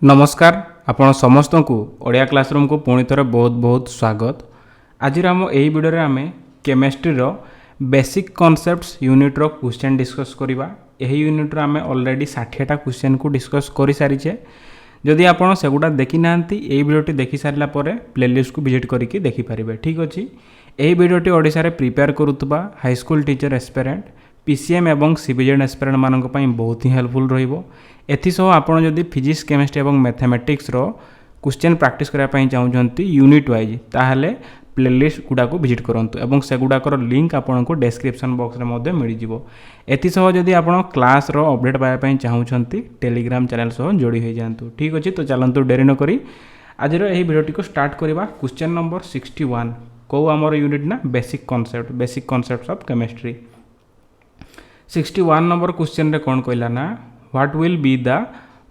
नमस्कार आपण समस्त को ओडिया क्लासरूम को पुणी थोड़े बहुत बहुत स्वागत। आज आम यही वीडियो आम केमिस्ट्री रो बेसिक कॉन्सेप्ट्स यूनिट रो क्वेश्चन डिस्कस करवा। यही यूनिट आम ऑलरेडी 60टा क्वेश्चन को डिस्कस कर सारीचे। जदि आपण सेगुड़ा देखी ना यही वीडियोटी देखी सारा प्लेलिस्ट को विजिट करके देखिपारे। ठीक अच्छे यही वीडियोटी ओडिशा रे प्रिपेयर करुवा हाईस्कूल टीचर एस्पिरेंट पीसीएम एवं सीबीजेड एस्पिरेंट मानक पई बहुत ही हेल्पफुल रहिबो। एथिसह आपण जदि फिजिक्स केमिस्ट्री एवं मैथमेटिक्स रो क्वेश्चन प्रैक्टिस करिया पई चाहउछंती यूनिट वाइज ताहले प्लेलिस्ट गुडा को विजिट करंतु एवं से गुडाकर लिंक आपण को डिस्क्रिप्शन बॉक्स रे मध्ये मिल जिवो। एथिसह जदि आपण क्लास रो अपडेट पाया पई चाहउछंती टेलीग्राम चैनल सह जोड़ी होई जांतु। ठीक अछि तो चलंतु देरी न करी आज रो एही वीडियोटी को स्टार्ट करबा। क्वेश्चन नंबर 61 को हमर यूनिट ना basic concepts of chemistry. 61 number question रे कोन कहला ना what will be the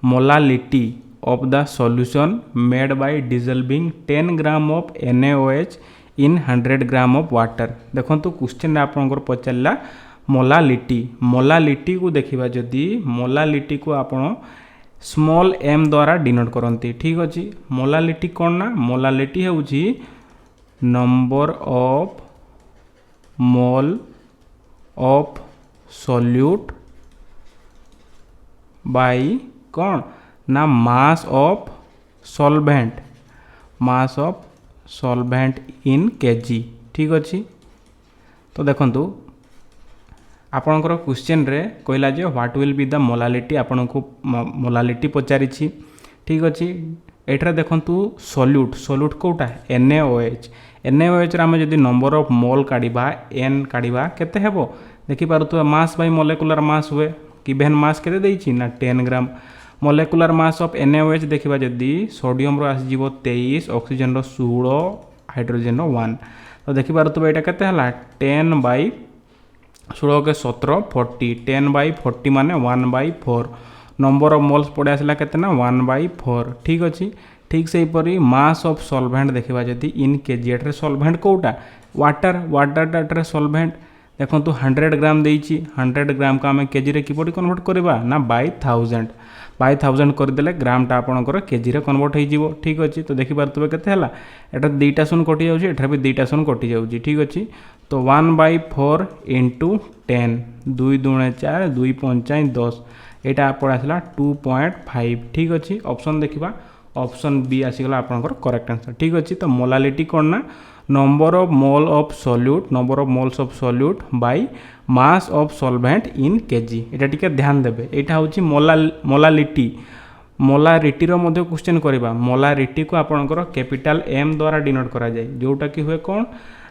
molality of the solution made by dissolving 10 gram of NaOH in 100 gram of water। देखंतु क्वेश्चन रे आपनकर पचारला मोलालिटी को देखिबा जदी मोलालिटी को आपण स्मॉल m द्वारा डिनोट करंती। ठीक अछि मोलालिटी कोन ना मोलालिटी हेउची number of mole of solute by कौन ना mass of solvent in kg. ठीक अच्छे तो देखंतु आपणकर क्वेश्चन रे कहला जे what will be the molality आपन को मोलालिटी पचारि। ठीक अच्छे एठरा देखंतु सॉल्यूट कोटा NaOH रे हम जदी नंबर ऑफ मोल काढिबा n काढिबा केते हेबो देखि पारुतो मास बाय मोलेकुलर मास हुए गिवन मास केते देइछि ना 10 ग्राम। मोलेकुलर मास ऑफ NaOH देखिबा जदी सोडियम रो आसी जीवो 23 ऑक्सीजन रो 16 हाइड्रोजन रो 1 तो देखि पारुतो एटा केते हला 10 बाय 16 के 17 40 10 बाय 40 माने 1 बाय 4 नंबर ऑफ मोल्स पड़े आसला केते ना 1 बाय 4। ठीक अछि ठीक से परी मास ऑफ सॉल्वेंट देखिबा जदी इन केजी एटरे सॉल्वेंट कोटा वाटर एटरे सॉल्वेंट देखो 100 ग्राम देइछि 100 ग्राम को आम केजी रे किपरि कन्वर्ट करबा ना बाय 1000 करदेले ग्राम टा आपनकर केजी रे कन्वर्ट हो जिवो। ठीक अछि तो देखि पारतबे केते हला एटा दुईटा शून्य कटि जाउछि एठा भी दुईटा शून्य कटि जाउछि। ठीक अछि तो 1/4 * 10 2 दूणे 4 2 पंचाई 10 एटा पड़ आसला 2.5। ठीक अछि ऑप्शन देखिबा ऑप्शन बी आसीगला आपनकर करेक्ट आंसर। ठीक अछि तो मोलालिटी कोन ना number of moles of solute by mass of solvent in KG. एटा टिके ध्यान देबे एटा होची मोलारिटी रो मध्ये क्वेश्चन करबा। मोलारिटी को आपनकर कैपिटल M द्वारा डिनोट करा जाय जोटा कि हुए कोन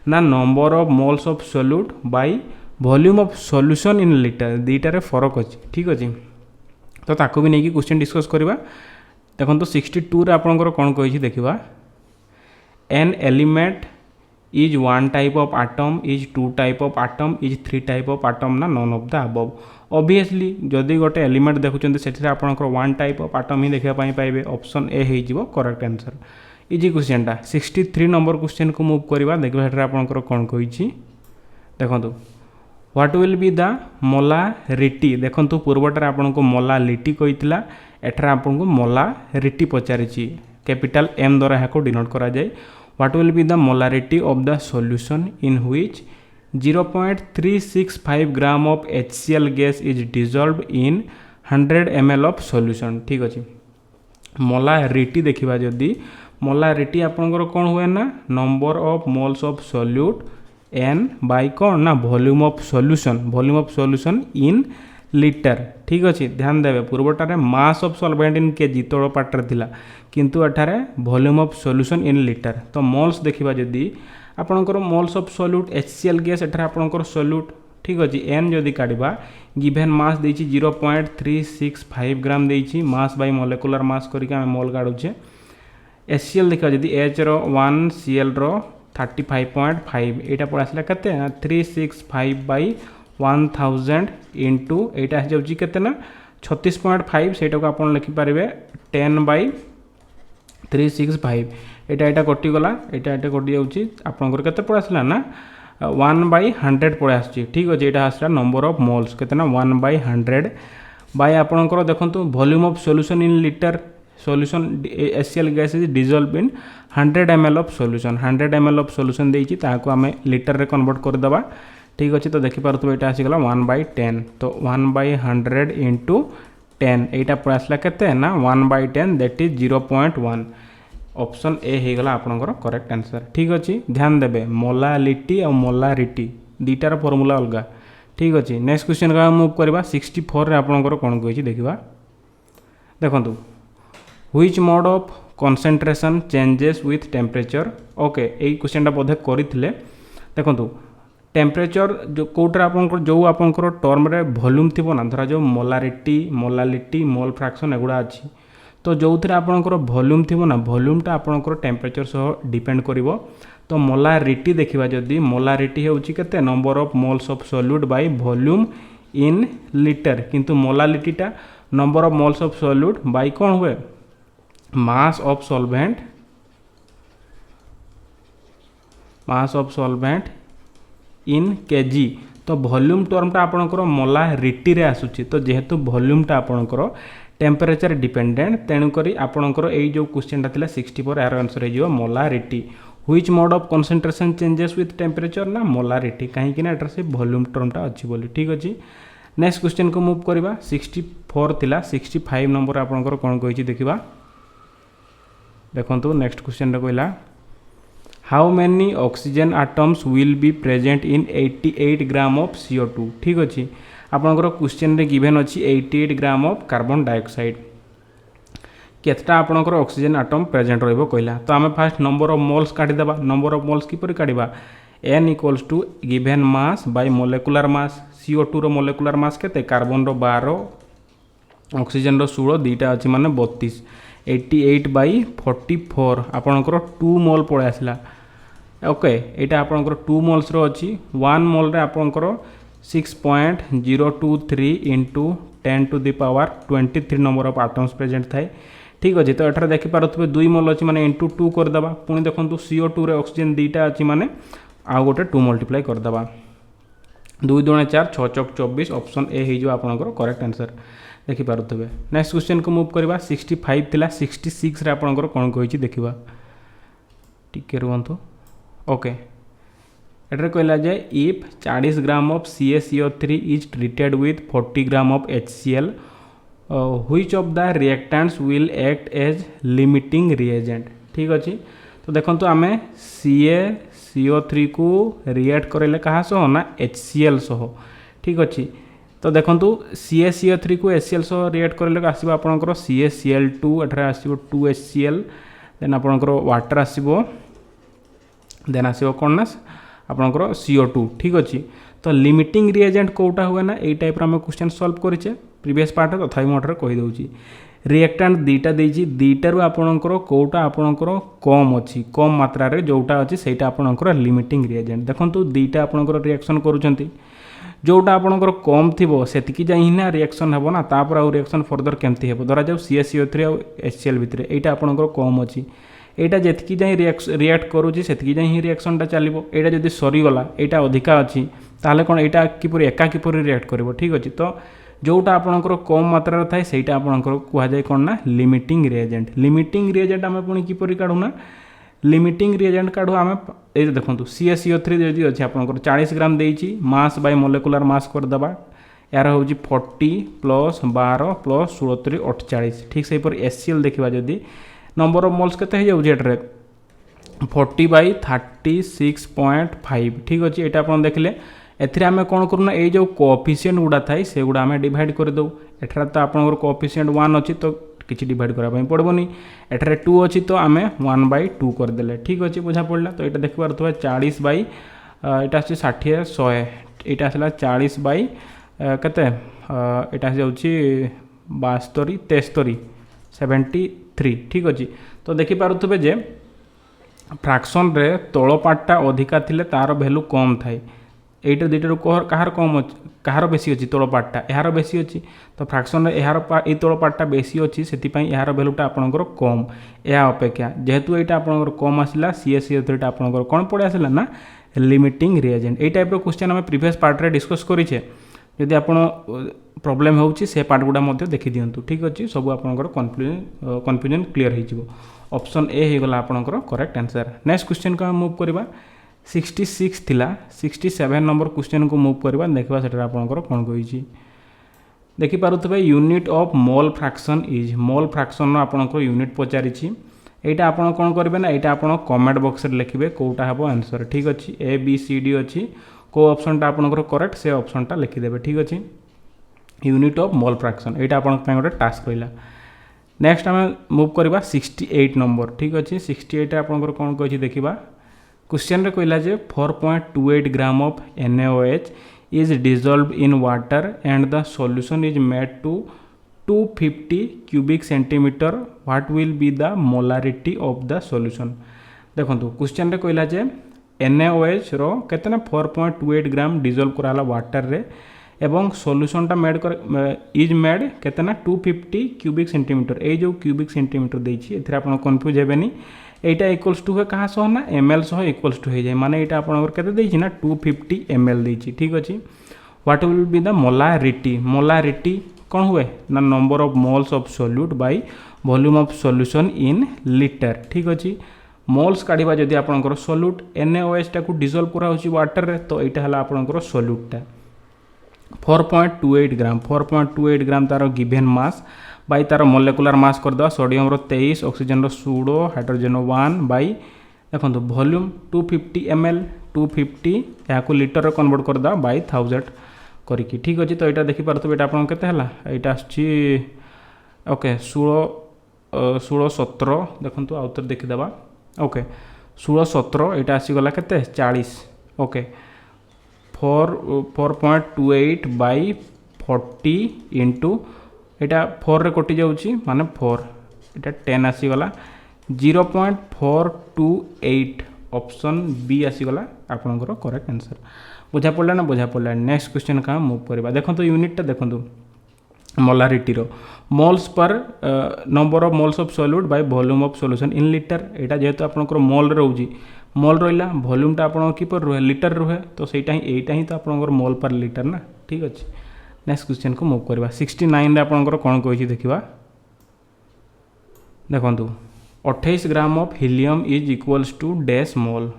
ना number of moles of solute by volume of solution in litre दीटा रे फरक अछि। ठीक अछि तो ताको भी नै कि क्वेश्चन डिस्कस करबा। देखंतु 62 रे आपनकर कोन कहिछि देखिबा an element is one type of atom is two type of atom is three type of atom ना none of the above। obviously जदि गोटे एलिमेंट देखुचंती सेठी आपनकर वन टाइप ऑफ एटम ही देखिया पई पाइबे ऑप्शन ए हे जिवो करेक्ट आंसर। इजी क्वेश्चन टा 63 number question को मूव करबा देखबा हेठरा आपनकर कोन कहिछि देखंतु what will be the molarity. देखंतु पूर्वटर आपनको मोलालिटी कहितला एठरा आपनको मोलारिटी पचारिछि कैपिटल M द्वारा हाको डिनोट करा जाय। What will be the molarity of the solution in which 0.365 gram of HCl gas is dissolved in 100 ml of solution। ठीक अछि मोलारिटी देखिबा जदी molarity आपनकर कोन हुए ना number of moles of solute n by कोन ना volume of solution in litre. ठीक अछि ध्यान देबे पूर्वटारे mass of solvent in kg तोड़ पाटर थिला किंतु एठारे volume of solution in litre. तो मोल्स देखिबा जदी आपनकर moles of solute HCl gas एठारे आपनकर सॉल्यूट। ठीक अछि n जदी काढिबा गिवन मास देछि 0.365 ग्राम देछि मास बाय मोलेकुलर मास करिके हम मोल काढुछे। HCl देखिबा जदी H रो 1 Cl रो 35.5 एटा पड़ आसला कते 365 बाय 1000 इंटू एटा जाउची केते ना 36.5 सेटा को आपण लिखि पारिबे 10/365 एटा कटि गला एटा कटि जाउची आपनकर केते पड़ आसला ना 1/100 पड़ आछि। ठीक अछि एटा आसला नंबर ऑफ मोल्स केते ना 1/100 बाय आपणकर देखंतु volume of solution in litre solution HCl gas is dissolved in 100 ml of solution 100 ml of solution देइछि ताको आमे लीटर रे कन्वर्ट कर देबा ठीक अछि तो देखि पारथु एटा आसी गला 1/10 तो 1/100 into 10 एटा पर आसला केते ना 1/10 दैट इज 0.1 ऑप्शन ए हे गला आपनकर करेक्ट आंसर ठीक अछि ध्यान देबे मोलालिटी और मोलारिटी दीटार फार्मूला अलगा ठीक अछि नेक्स्ट क्वेश्चन का मूव करबा 64 रे आपनकर कोन कहै छी देखिबा देखंतु which mode of concentration changes with temperature okay एई क्वेश्चनटा बोधे करिथिले देखंतु टेम्परेचर जो कोटरा आपनकर जो आपनकर टर्म रे वॉल्यूम थिबो ना धरा जो मोलारिटी मोलालिटी मोल फ्रैक्शन एगुडा अछि तो जो थरे आपनकर वॉल्यूम थिबो ना वॉल्यूमटा आपनकर टेम्परेचर सह डिपेंड करिवो तो मोलारिटी देखिबा जदी मोलारिटी हेउची केते number of moles of solute by volume in litre किंतु मोलालिटीटा number of moles of solute by कोन हुए mass of solvent in kg तो वॉल्यूम टर्मटा आपनकर मोलारिटी रे आसुची तो जेहेतु वॉल्यूमटा आपनकर टेम्परेचर डिपेंडेंट तेणु करी आपनकर एई जो क्वेश्चनटा थिला 64 एयर आंसर हे जिवो molarity which mode of concentration changes with temperature ना मोलारिटी कहीं कि ना एटर से वॉल्यूम टर्मटा अछि बोली ठीक अछि नेक्स्ट क्वेश्चन को मूव करबा 64 थिला 65 नंबर आपनकर कोन कहिछि देखिबा देखंतु नेक्स्ट क्वेश्चन रे कहला how many oxygen atoms will be present in 88 gram of CO2 ठीक अछि आपनकर क्वेश्चन रे गिवन अछि 88 ग्राम ऑफ कार्बन डाइऑक्साइड केतटा आपनकर ऑक्सीजन एटम प्रेजेंट रहइबो कहला तो आमे फर्स्ट नंबर ऑफ मोल्स काढी देबा नंबर ऑफ मोल्स किपर काढिबा n equals to given mass by molecular mass CO2 रो मोलेकुलर मास केते कार्बन रो 12 ऑक्सीजन रो 16 दीटा अछि माने 32 88/44 आपनकर 2 मोल पळे आसला ओके एटा आपनकर 2 मोल्स रो अछि 1 मोल रे आपनकर 6.023 into 10 to the power 23 number of atoms present थाए ठीक अछि तो एठार देखि पारथबे 2 मोल अछि माने into 2 कर दबा पुनी देखंतु CO2 रे ऑक्सीजन दीटा अछि माने आ गोटे 2 मल्टीप्लाई कर दबा 2 2 4 6 चौक 24 ऑप्शन ए हे जो आपनकर करेक्ट आंसर देखि पारथबे नेक्स्ट क्वेश्चन को मूव करबा 65 थिला 66 रे आपनकर कोन कहिछि देखिबा टिके रुवंतु ओके एटर कहला जे if 40 gram of CaCO3 is treated with 40 gram of HCl which of the reactants will act as limiting reagent ठीक अछि तो देखंतु आमे CaCO3 को रिएक्ट करेले कहा सह ना HCl सह ठीक अछि तो देखंतु CaCO3 को HCl सह रिएक्ट करेले आसीबो आपनकर CaCl2 एठरे आसीबो 2HCl देन आपनकर वाटर आसीबो देन आसीबो कोन ना आपनकर CO2 ठीक अछि तो लिमिटिंग रिएजेंट कोटा हुए ना ए टाइप रा हम क्वेश्चन सॉल्व करिचे प्रीवियस पार्ट तथाई मोटर कहि दउची रिएक्टेंट दीटा देइची दीटा रु आपनकर कोटा आपनकर कम अछि कम मात्रा रे जोटा अछि सेटा आपनकर लिमिटिंग रिएजेंट देखंतु दीटा आपनकर रिएक्शन करूचंती जोटा आपनकर कम थिबो सेतिकी जाई ना रिएक्शन हेबो ना तापर आ रिएक्शन फर्दर केमती हेबो धरा जाउ CaCO3 और HCl भितरे एटा आपनकर कम अछि एटा जेतकी जाई रिएक्ट करूची सेतकी जाई ही रिएक्शनटा चलिबो एटा जदी सरी गला एटा अधिका अछि ताले कोन एटा किपर एका किपर रिएक्ट करबो ठीक अछि तो जोटा आपनकर कम मात्रा रे थाए सेटा आपनकर कुहा जाय कोन ना लिमिटिंग रिएजेंट आमे पुनी किपर काढू ना लिमिटिंग रिएजेंट काढू आमे ए देखंतु CaCO3 जदी अछि आपनकर 40 ग्राम देइची मास बाय मोलेकुलर मास कर दबा यार होउची 40 प्लस 12 प्लस 16 48 ठीक सही पर HCl देखिबा जदी नंबर ऑफ मोल्स केते हे जाउची एटरे 40/36.5 ठीक अछि एटा आपण देखले एथिरे हमें कोन करूना ए जो कोएफिशिएंट गुडा थाई से गुडा हमें डिवाइड कर दउ एठरा तो आपनकर कोएफिशिएंट 1 अछि तो किछि डिवाइड करा पई पड़बोनी एठरे 2 अछि तो हमें 1/2 कर देले ठीक अछि बुझा पड़ला तो एटा देखबार थवा 40 बाय एटा अछि 60 100 एटा आसला 40 बाय कते एटा जाउची 72 73 73 ठीक अछि तो देखि पारुथबे जे फ्रैक्शन रे तळ पार्टटा अधिका थिले तार वैल्यू कम थाई एटा दिटर कहार कम अछि कहार बेसी अछि तळ पार्टटा एहार बेसी अछि तो फ्रैक्शन रे एहार ए तळ पार्टटा बेसी अछि सेति पई एहार वैल्यूटा आपनकर कम एहा अपेक्षा जेहेतु एटा आपनकर कम आसिला CaCO3 टा आपनकर कोन पडे आसिला ना लिमिटिंग रिएजेंट ए टाइप रो क्वेश्चन हम प्रीवियस पार्ट रे डिस्कस करिछे जदि आपण प्रॉब्लम होउची से पार्ट गुडा मध्य देखि दियंतु ठीक अछि सब आपनकर कन्फ्यूजन क्लियर हो जिवो ऑप्शन ए हे गला आपनकर करेक्ट आंसर नेक्स्ट क्वेश्चन को मूव करबा 66 थिला 67 नंबर क्वेश्चन को मूव करबा देखबा सेटा आपनकर कोन कहिछि देखि पारुथबे unit of mole fraction is mole fraction no आपनकर यूनिट पचारिछि एटा आपण कोन करबे ना एटा आपण कमेंट बॉक्स रे लिखिबे कोटा हबो आंसर ठीक अछि ए बी सी डी अछि को ऑप्शन टा आपनकर करेक्ट से ऑप्शन टा लिखि देबे ठीक अछि यूनिट ऑफ मोल फ्रैक्शन एटा आपण पे गोटे टास्क रहिला नेक्स्ट हम मूव करबा 68 नंबर ठीक अछि 68 आपनकर कोन कहिछि देखिबा क्वेश्चन रे कहला जे 4.28 gram of NaOH is dissolved in water and the solution is made to 250 cubic centimeter what will be the molarity of the solution देखंतु क्वेश्चन रे कहला जे NaOH रो केतना 4.28 ग्राम डिसॉल्व कराला वाटर रे एवं सॉल्यूशन टा मेड कर इज मेड केतना 250 क्यूबिक सेंटीमीटर ए जो क्यूबिक सेंटीमीटर देछि एथरा आपण कंफ्यूज हेबेनी एटा इक्वल्स टू कहाँ सह ना ml सह इक्वल्स टू हो जाए माने एटा आपनकर केते देछि ना 250 ml देछि ठीक अछि what will be the molarity molarity कोन हुए ना number of moles of solute by volume of solution in litre ठीक अछि मोल्स काढिबा जदि आपनकर सोल्यूट NaOH टा को डिसॉल्व करा होछि वाटर रे तो एटा हला आपनकर सोल्यूट टा 4.28 ग्राम तार गिवन मास बाई तार मोलेकुलर मास कर दवा सोडियम रो 23 ऑक्सीजन रो 16 हाइड्रोजन रो 1 बाई देखंतु वॉल्यूम 250 ml 250 या को लीटर रो कन्वर्ट कर दवा बाई 1000 करिकि ठीक अछि तो एटा देखि परतो एटा आपन केते हला एटा आछि ओके 16 17 देखंतु आउतर देखि दबा ओके 16 17 एटा आसी गला केते 40 ओके 4.28 बाई 40 इंटू एटा 4 रे कटि जाउची माने 4 एटा 10 आसी गला 0.428 ऑप्शन बी आसी गला आपनकर करेक्ट आंसर बुझा पड़ला ना बुझा पड़ला नेक्स्ट क्वेश्चन का मूव करबा देखंतु यूनिट टा देखंतु मोलारिटी रो moles per number of moles of solute by volume of solution in litre एटा जेहेतु आपनकर मोल रहउजी मोल रहिला वॉल्यूम टा आपन की पर रहे लीटर रहे तो सेटा ही एटा ही तो आपनकर मोल पर लीटर ना ठीक अछि नेक्स्ट क्वेश्चन को मूव करबा 69 रे आपनकर कोन कहिछि देखिबा देखंतु 28 gram of helium is equals to dash mole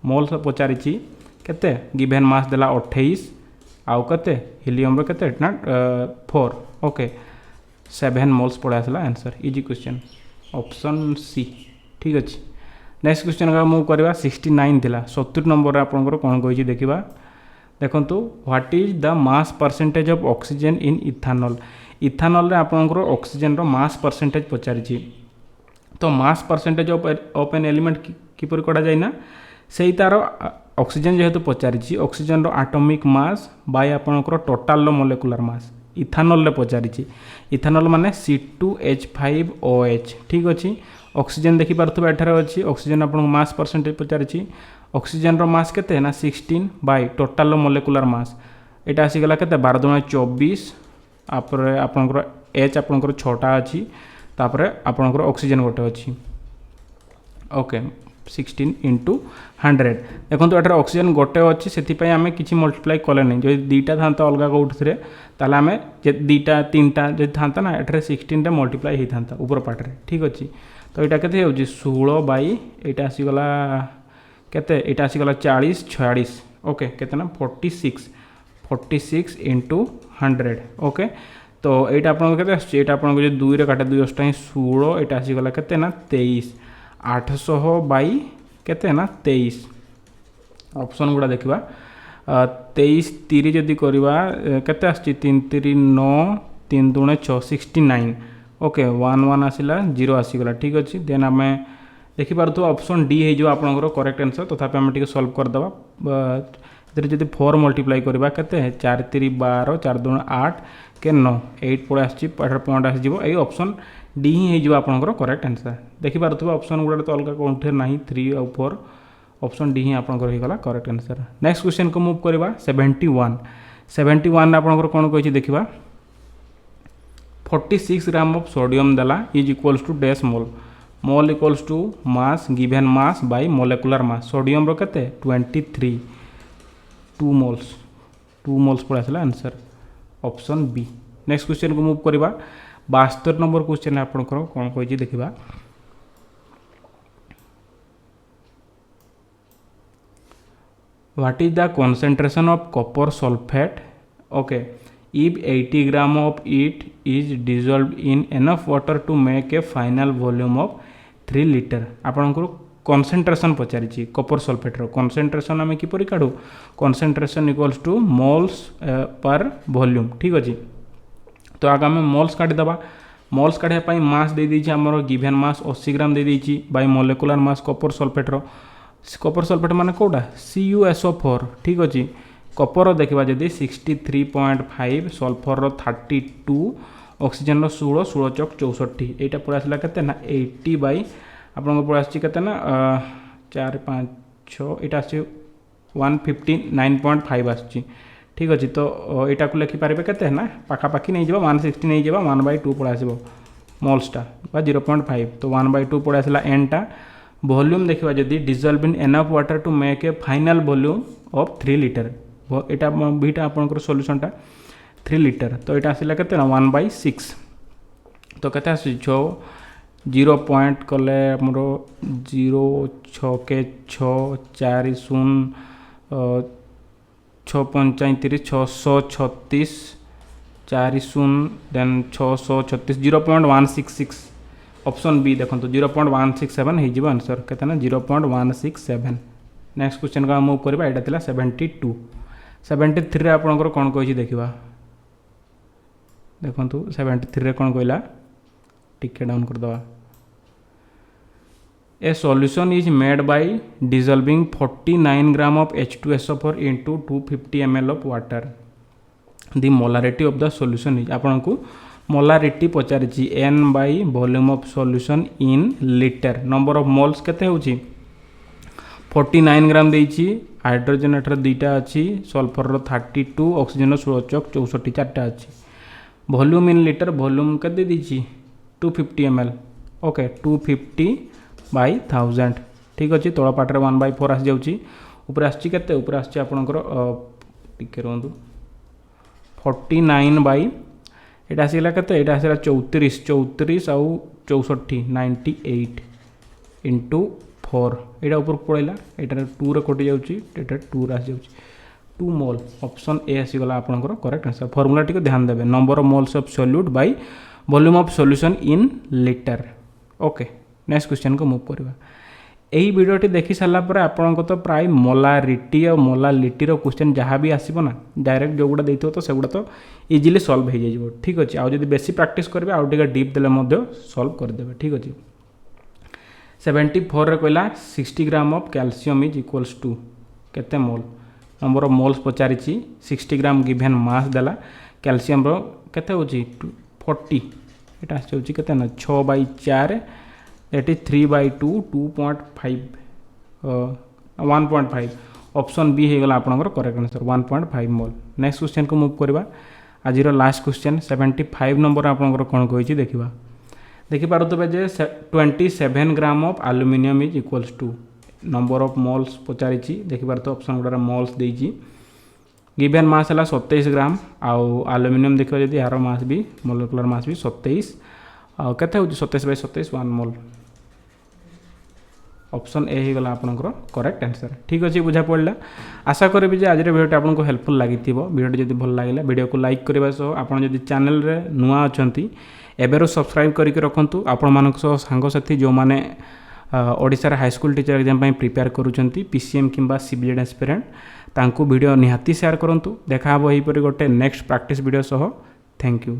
mole से पचारिछि केते गिवन मास देला 28 आउ केते हीलियम रो केते ना 4 ओके 7 मोल्स पड़ा आसला answer easy question option C ठीक अछि नेक्स्ट क्वेश्चन का मूव करबा 69 थिला 70 नंबर आपनकर कोन कहिछि देखिबा देखंतु what is the mass percentage of oxygen in ethanol ethanol रे आपनकर ऑक्सीजन रो मास परसेंटेज पचारिछि तो mass percentage of an element किपर करा जाय ना सेही तार ऑक्सीजन जेहेतु पचारिछि ऑक्सीजन रो एटॉमिक मास बाय आपनकर टोटल रो मोलेकुलर मास इथानॉल रे पचारिछि इथानॉल माने C2H5OH ठीक अछि ऑक्सीजन देखि पारथबा एठारे अछि ऑक्सीजन आपन मास परसेंटेज पचारिछि ऑक्सीजन रो मास केते ना 16 बाय टोटल रो मोलेकुलर मास एटा आसी गला केते 12 दुना 24 आपरे आपनकर H आपनकर 6टा अछि तापरे आपनकर ऑक्सीजन गोटे अछि ओके 16 इंटू 100 देखो एठार ऑक्सीजन गोटे अच्छी से आम कि मल्टीप्लाई कले नहीं जो दीटा था अलग कौटे ताले आम दीटा तीन टा जो था ना एठार 16 मल्टीप्लाई होता था ऊपर पार्टे ठीक अच्छे तो यहाँ के 16 बाई यहाँ आसीगला केते यहाँ आसीगला 40 46 ओके केते ना 46 इंटू 100 ओके तो यहाँ आपको जो 2 रे काटे 2 अष्टा 16 यहाँ आसीगला केते ना 23 800 बाई केते ना 23 ऑप्शन गुड़ा देखा 23 3 जदि करवा केते आछि 3 3 9 3 2 6 69 ओके 1 1 आसिला 0 आसीगला ठीक अच्छे देन आम देखिपु ऑप्शन डी हो आपंकर करेक्ट आंसर तथापि आम टे सल्व करदे जब 4 मल्टीप्लाई करवा केते 4 3 12 4 2 8 के 9 8 पड़े आसी पॉइंट आसीज यही ऑप्शन डी ही हो आपंकर करेक्ट आंसर देखिपु ऑप्शन गुड़ा तो अलग कौन ना 3 और 4 ऑप्शन डी ही आपंकर होगा करेक्ट आंसर नेक्स्ट क्वेश्चन को मूव करवा 71 आपंकर कौन कही देखा 46 ग्राम ऑफ सोडियम देला is equals to dash mole mole equals to mass given mass by molecular mass sodium रो केते 23 2 मोल्स पड़ा आसला answer option B. Next question को मूव करवा 72 नंबर क्वेश्चन आपनकर कोन कहि देखिबा what is the concentration of copper sulfate okay if 80 gram of it is dissolved in enough water to make a final volume of 3 liter आपनकर concentration पचारिछि copper sulphate रो concentration हमें किपरि काढू concentration equals to moles per volume ठीक अछि। तो आगे हमें moles काढी दबा मोल्स काढे पई मास दे दी हमरो गिवन मास 80 ग्राम दे दी बाय मोलेकुलर मास कॉपर सल्फेट रो कॉपर सल्फेट माने कोडा CuSO4 ठीक अछि। कॉपर देखिबा जदी 63.5 सल्फर रो 32 ऑक्सीजन रो 16 16 चौक 64 एटा पूरा आसला केते ना 80 बाय आपन को पूरा आछि केते ना 4 5 6 एटा आछि 159.5 आछि ठीक अछि। तो एटा को लिखि पारिबे केते ना पाखा पाखी नै जेबा 160 नै जेबा 1/2 पूरा आसीबो मोल्सटा बा 0.5 तो 1/2 पूरा आसला n टा वॉल्यूम देखिबा जदी dissolve in enough water to make a final volume of 3 litre एटा बीटा आपनकर सॉल्यूशन टा 3 लीटर तो एटा आसिला केते ना 1/6 तो केते आसी 0 पॉइंट कले हमरो 0 6 के 6 4 0 6 35 636 4 0 देन 636 0.166 ऑप्शन बी देखो 0.167 हो जीव आंसर केतना 0.167। नेक्स्ट क्वेश्चन का मूव करबा एटा थिला 72 73 रे आपनकर कोन कहि देखिबा देखंतु 73 रे कोन कहला टिके डाउन कर दवा ए solution is made by dissolving 49 gram of H2SO4 into 250 ml of water the molarity of the solution is आपनको मोलारिटी पचारिछि n by volume of solution in litre number of moles केते होछि 49 ग्राम देछि हाइड्रोजन एटर दुईटा अछि sulphur रो 32 oxygen रो 16 चौक 64 चारटा अछि volume in litre volume केते देछि 250 ml ओके 250 बाय 1000 ठीक अछि। तोळा पाटरे 1/4 आसी जाउछि ऊपर आछि केते ऊपर आछि आपनकर टिके रहंतु 49 बाय एटा आसीला केते एटा आसीला 34 34 आउ 64 98 into 4 एटा ऊपर पळैला एटा 2 रे कटि जाउछि एटा 2 रे आसी जाउछि 2 मोल ऑप्शन ए आसी गला आपनकर करेक्ट आंसर। फार्मूला टिको ध्यान देबे number of moles of solute by volume of solution in litre okay. Next question को मूव करबा एही वीडियोटी देखि साला पर आपन को तो प्राय मोलारिटी और मोलालिटी रो क्वेश्चन जहाँ भी आसीबो ना डायरेक्ट जो गुडा देइथो तो सेगुडा तो इजीली सॉल्व हो जाइबो ठीक अछि। आ जदी बेसी प्रैक्टिस करबे आ टिका डीप देले मध्य सॉल्व कर देबे ठीक अछि। 74 रे कहला 60 gram of calcium is equals to केते मोल नंबर ऑफ मोल्स पचारिछि 60 ग्राम गिवन मास देला कैल्शियम रो केते होछि 40 एटा आछी केते ना 6/4 that is 3/2 2.5 1.5 ऑप्शन बी हे गला आपनकर करेक्ट आंसर 1.5 मोल। नेक्स्ट क्वेश्चन को मूव करबा आज रो लास्ट क्वेश्चन 75 नंबर आपनकर कोन कहिछि देखिबा देखि पारतबे जे 27 gram of aluminium is equals to number of moles पचारिछि देखि पारतो ऑप्शन गुडा मोल्स देछि गिवन मास हला 27 ग्राम आउ एल्युमिनियम देखिबा जदी यार मास भी मोलेकुलर मास भी 27 आ केते होछि 27/27 1 मोल ऑप्शन ए ही गला आपनकर करेक्ट आंसर ठीक अछि। बुझा पड़ला आशा करबी जे आज रे वीडियो आपनको हेल्पफुल लागिथिबो वीडियो जदी भल लागिला वीडियो को लाइक करबा सो आपन जदी चैनल रे नुआ अछंती एबेरो सब्सक्राइब करके रखंतु आपण मानक सो सांग साथी जो माने ओडिसा रे हाई स्कूल टीचर एग्जाम पई प्रिपेयर करूचंती पीसीएम किंबा सीबीएड एस्पिरेंट तांको वीडियो निहाती शेयर करंतु देखा हबो एही परि गोटे नेक्स्ट प्रैक्टिस वीडियो सह थैंक यू।